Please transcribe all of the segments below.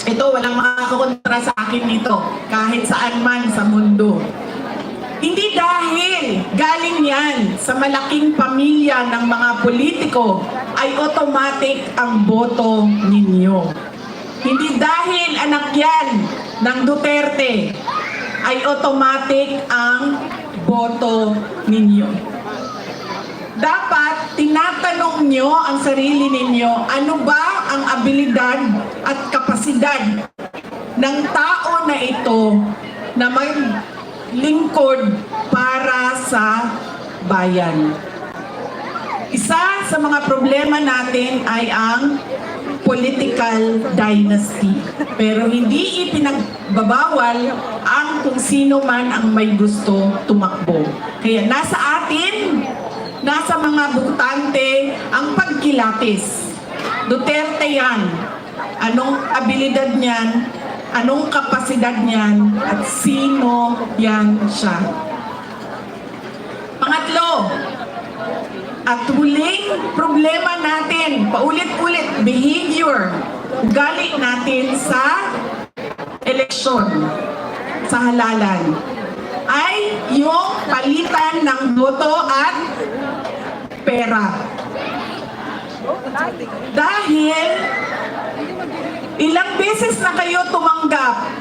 Ito, walang makakakontra sa akin dito, kahit saan man sa mundo. Hindi dahil galing yan sa malaking pamilya ng mga politiko ay automatic ang boto ninyo. Hindi dahil anak yan ng Duterte ay automatic ang boto ninyo. Dapat tinatanong nyo ang sarili ninyo, ano ba ang abilidad at kapasidad ng tao na ito na maglingkod para sa bayan. Isa sa mga problema natin ay ang political dynasty. Pero hindi ipinagbabawal ang kung sino man ang may gusto tumakbo. Kaya nasa atin, nasa mga butante ang pagkilatis. Duterte yan. Anong abilidad niyan? Anong kapasidad niyan? At sino yan siya? Pangatlo, at huling problema natin, paulit-ulit, behavior, ugali natin sa eleksyon, sa halalan, ay yung palitan ng boto at pera. Dahil ilang beses na kayo tumanggap,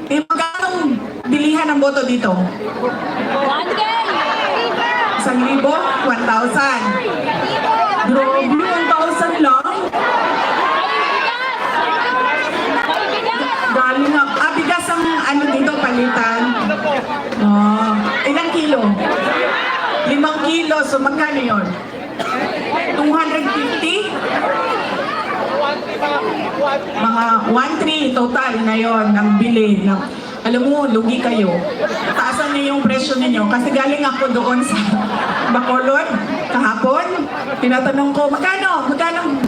magkano bilihan ng boto dito? 1,000? 1,000? Grabe, 1,000 lang? Galing nga. Bigas ang ano dito, palitan? Oh, ilang kilo? 5 kilo. So, magkano yun? 250? Mga 1,300 total na yun ang bili. Alam mo, lugi kayo. Taasan niyo yung presyo ninyo. Kasi galing ako doon sa Bacolod kahapon. Tinatanong ko, magkano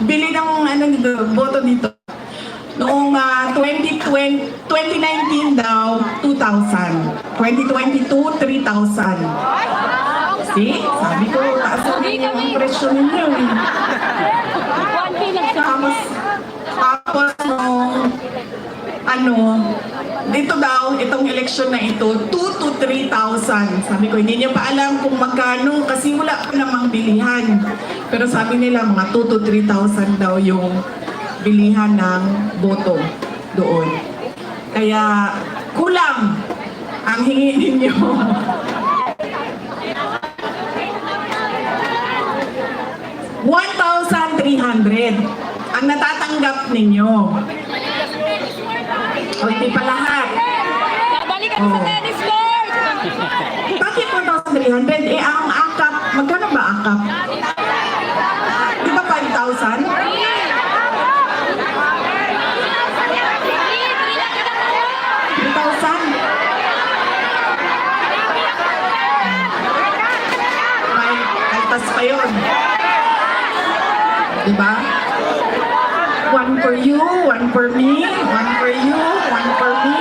bili ng boto dito? Noong 2019 daw, 2,000. 2022, 3,000. See? Sabi ko, taasan niyo yung presyo ninyo. Tapos dito daw, itong eleksyon na ito, 2,000 to 3,000. Sabi ko, hindi niya pa alam kung magkano kasi wala pa namang bilihan. Pero sabi nila, mga 2,000 to 3,000 daw yung bilihan ng boto doon. Kaya, kulang ang hingi ninyo. $1,300 ang natatanggap ninyo. O, hindi pa lahat. Babalikan sa tennis court! Bakit 1,300? Ang akap, magkano ba akap? Di ba 5,000? 3,000? Kaltas pa yun. Diba? One for you, one for me, one for you, one for me.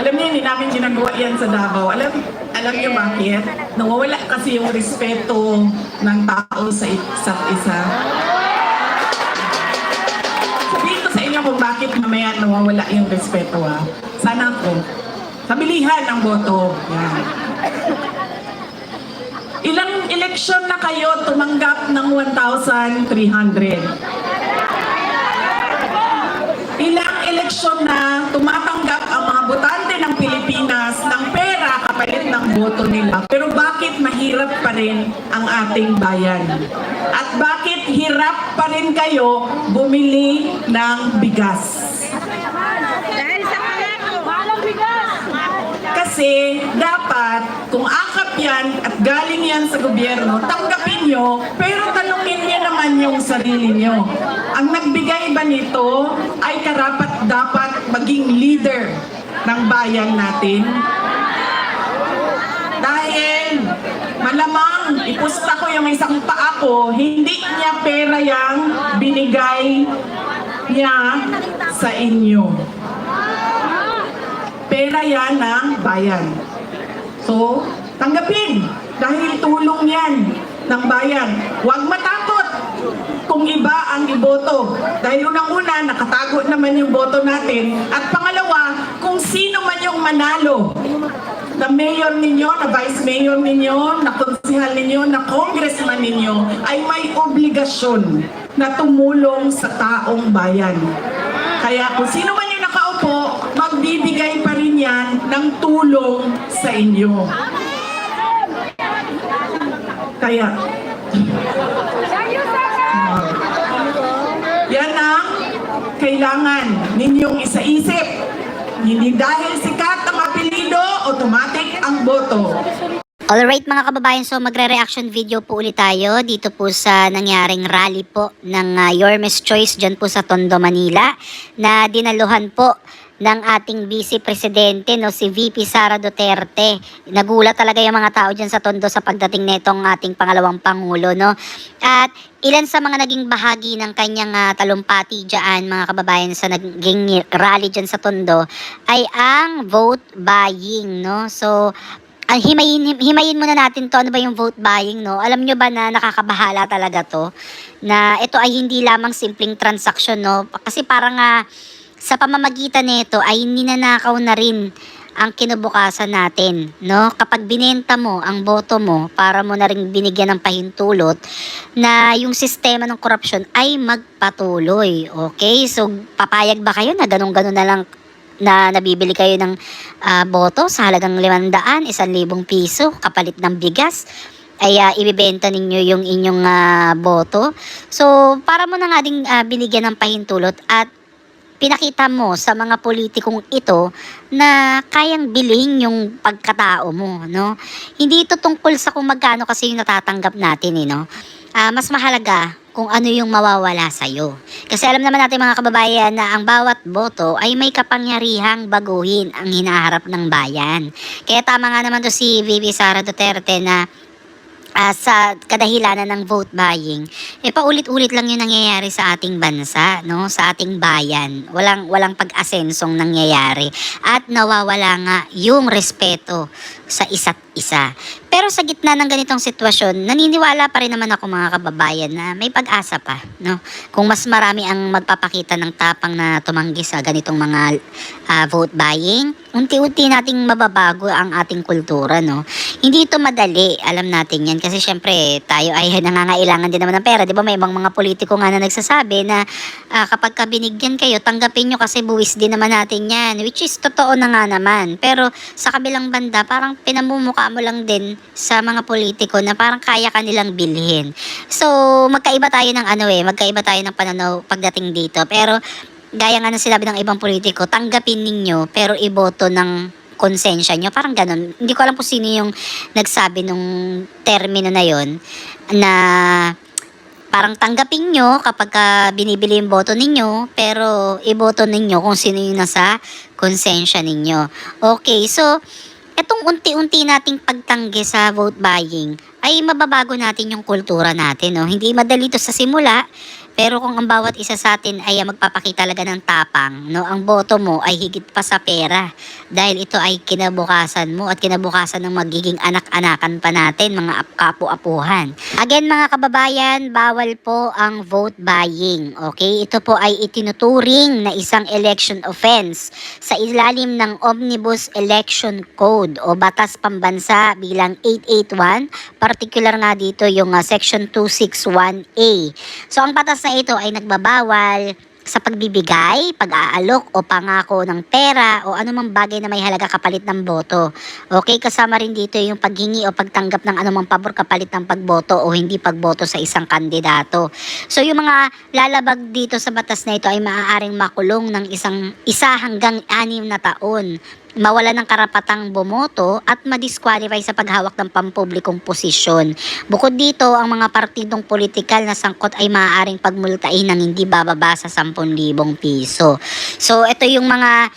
Alam niyo, hindi namin ginagawa yan sa Davao. Alam niyo bakit? Nawawala kasi yung respeto ng tao sa isa't isa. Sabihin ko sa inyo kung bakit mamaya nawawala yung respeto, ha? Sana ako. Sa bilihan ng boto. Yan. Ilang eleksyon na kayo tumanggap ng 1,300? Ilang eleksyon na tumatanggap ang mga botante ng Pilipinas ng pera kapalit ng boto nila? Pero bakit mahirap pa rin ang ating bayan? At bakit hirap pa rin kayo bumili ng bigas? Dahil sa walang bigas! Kasi dapat, kung akap yan at galing yan sa gobyerno, tanggapin nyo, pero tanungin nyo naman yung sarili nyo. Ang nagbigay ba nito ay karapat-dapat maging leader ng bayan natin? Dahil malamang ipusta ko yung isang paa ko, hindi niya pera yang binigay niya sa inyo. Pera yan ng bayan. So, tanggapin. Dahil tulong yan ng bayan. Huwag matakot. iboto. Dahil unang-una, nakatago naman yung boto natin. At pangalawa, kung sino man yung manalo, na mayor ninyo, na vice mayor ninyo, na konsehal ninyo, na congressman ninyo, ay may obligasyon na tumulong sa taong bayan. Kaya kung sino man yung nakaupo, magbibigay pa rin yan ng tulong sa inyo. Kaya, yan ang kailangan ninyong isaisip. Hindi dahil sikat ang apelido, automatic ang boto. Alright mga kababayan, so magre-reaction video po ulit tayo dito po sa nangyaring rally po ng Yormes Choice dyan po sa Tondo, Manila, na dinaluhan po ng ating Vice Presidente, no, si VP Sara Duterte. Nagulat talaga yung mga tao dyan sa Tondo sa pagdating nitong ating pangalawang Pangulo, no? At ilan sa mga naging bahagi ng kanyang talumpati dyan, mga kababayan, sa naging rally dyan sa Tondo, ay ang vote buying, no? So, himayin muna natin to, ano ba yung vote buying, no? Alam nyo ba na nakakabahala talaga to? Na ito ay hindi lamang simpleng transaksyon, no? Kasi parang sa pamamagitan nito ay ninanakaw na rin ang kinabukasan natin, no? Kapag binenta mo ang boto mo para mo na rin binigyan ng pahintulot na yung sistema ng korupsyon ay magpatuloy, okay? So, papayag ba kayo na ganun-ganun na lang na nabibili kayo ng boto sa halagang 500, 1,000 piso kapalit ng bigas ay ibibenta ninyo yung inyong boto? So, para mo na nga ding binigyan ng pahintulot at pinakita mo sa mga politikong ito na kayang bilhin yung pagkatao mo, no? Hindi ito tungkol sa kung magkano kasi yung natatanggap natin, no? Mas mahalaga kung ano yung mawawala sa'yo. Kasi alam naman natin mga kababayan na ang bawat boto ay may kapangyarihang baguhin ang hinaharap ng bayan. Kaya tama nga naman to si VP Sara Duterte na sa kadahilanan ng vote buying, paulit-ulit lang yung nangyayari sa ating bansa, no? Sa ating bayan. Walang pag-asensong nangyayari at nawawala nga yung respeto sa isa't isa. Pero sa gitna ng ganitong sitwasyon, naniniwala pa rin naman ako mga kababayan na may pag-asa pa, no? Kung mas marami ang magpapakita ng tapang na tumanggi sa ganitong mga vote buying, unti-unti nating mababago ang ating kultura, no? Hindi ito madali, alam natin yan, kasi syempre tayo ay nangangailangan din naman ng pera, di ba? May ibang mga politiko nga na nagsasabi na kapag binigyan kayo, tanggapin nyo kasi buwis din naman natin yan, which is totoo na nga naman. Pero sa kabilang banda, parang pinamumukha mo lang din sa mga politiko na parang kaya kanilang bilhin. So, magkaiba tayo ng magkaiba tayo ng pananaw pagdating dito. Pero gaya nga ng sinabi ng ibang politiko, tanggapin ninyo pero iboto ng konsensya nyo. Parang ganun. Hindi ko alam kung sino yung nagsabi nung termino na yon na parang tanggapin nyo kapag binibili yung boto ninyo pero iboto ninyo kung sino yung nasa konsensya ninyo. Okay, so etong unti-unti nating pagtanggi sa vote buying ay mababago natin yung kultura natin, no? Hindi madali to sa simula, pero kung ang bawat isa sa atin ay magpapakita talaga ng tapang, no, ang boto mo ay higit pa sa pera dahil ito ay kinabukasan mo at kinabukasan ng magiging anak-anakan pa natin, mga kapu-apuhan. Again mga kababayan, bawal po ang vote buying, okay? Ito po ay itinuturing na isang election offense sa ilalim ng Omnibus Election Code o Batas Pambansa bilang 881, particular nga dito yung Section 261A. So ang batas na ito ay nagbabawal sa pagbibigay, pag-aalok o pangako ng pera o anumang bagay na may halaga kapalit ng boto. Okay, kasama rin dito yung paghingi o pagtanggap ng anumang pabor kapalit ng pagboto o hindi pagboto sa isang kandidato. So yung mga lalabag dito sa batas na ito ay maaaring makulong ng isa hanggang 6 na taon, mawala ng karapatang bumoto at madisqualify sa paghawak ng pampublikong posisyon. Bukod dito, ang mga partidong politikal na sangkot ay maaaring pagmultain ng hindi bababa sa 10,000 piso. So, ito yung mga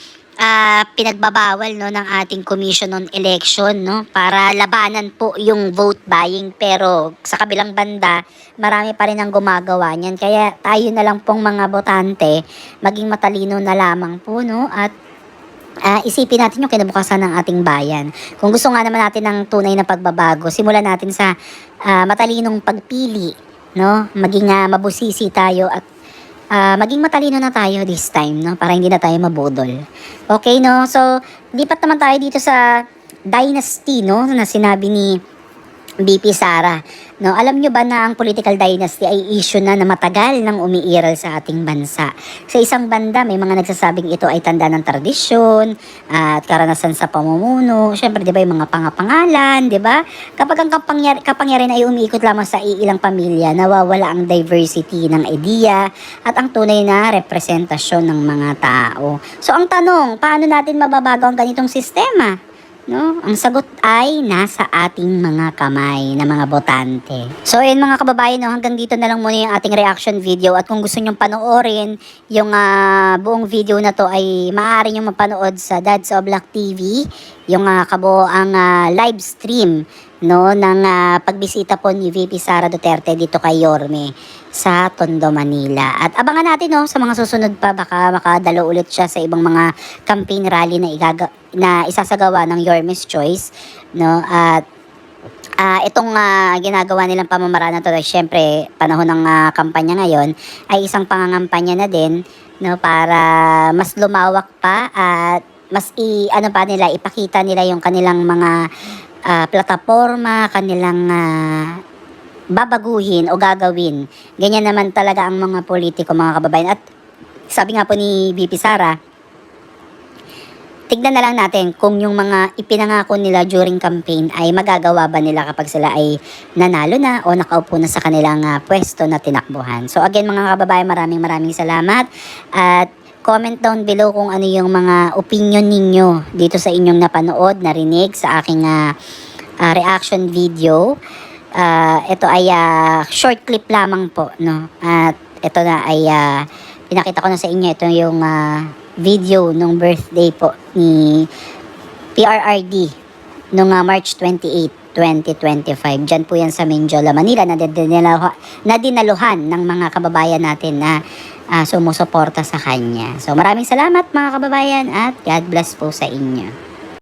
pinagbabawal, no, ng ating Commission on Election, no, para labanan po yung vote buying. Pero sa kabilang banda, marami pa rin ang gumagawa niyan. Kaya tayo na lang pong mga botante, maging matalino na lamang po, no, at isipin natin yung kinabukasan ng ating bayan. Kung gusto nga naman natin ng tunay na pagbabago, simulan natin sa matalinong pagpili, no? Maging mabusisi tayo at maging matalino na tayo this time, no? Para hindi na tayo mabudol. Okay, no? So, lipat naman tayo dito sa dynasty, no? Na sinabi ni BP Sara. No, alam nyo ba na ang political dynasty ay issue na matagal nang umiiral sa ating bansa? Sa isang banda, may mga nagsasabing ito ay tanda ng tradisyon at karanasan sa pamumuno. Siyempre, di ba, yung mga pangapangalan, di ba? Kapag ang kapangyarihan ay umiikot lamang sa iilang pamilya, nawawala ang diversity ng ideya at ang tunay na representasyon ng mga tao. So, ang tanong, paano natin mababago ang ganitong sistema? No? Ang sagot ay nasa ating mga kamay na mga botante. So ayun mga kababayan, no, hanggang dito na lang muna yung ating reaction video at kung gusto nyong panoorin yung buong video na to ay maaari nyong mapanood sa Dads Oblak TV, yung kabuoang live stream, no, ng pagbisita po ni VP Sara Duterte dito kay Yorme sa Tondo, Manila. At abangan natin, no, sa mga susunod pa, baka makadalo ulit siya sa ibang mga campaign rally na isasagawa ng Yorme's Choice, no. At itong ginagawa nilang pamamaraan na to, syempre panahon ng kampanya ngayon ay isang pangangampanya na din, no, para mas lumawak pa at mas ipakita nila yung kanilang mga plataforma, kanilang babaguhin o gagawin. Ganyan naman talaga ang mga politiko, mga kababayan. At sabi nga po ni BP Sara, tignan na lang natin kung yung mga ipinangako nila during campaign ay magagawa ba nila kapag sila ay nanalo na o nakaupo na sa kanilang pwesto na tinakbuhan. So again mga kababayan, maraming salamat at comment down below kung ano yung mga opinion ninyo dito sa inyong napanood, narinig sa aking reaction video. Ito ay short clip lamang po, no? At ito na ay pinakita ko na sa inyo. Ito yung video nung birthday po ni PRRD nung March 28, 2025. Diyan po yan sa Menjola, Manila, na dinaluhan ng mga kababayan natin na sumusuporta sa kanya. So maraming salamat mga kababayan at God bless po sa inyo.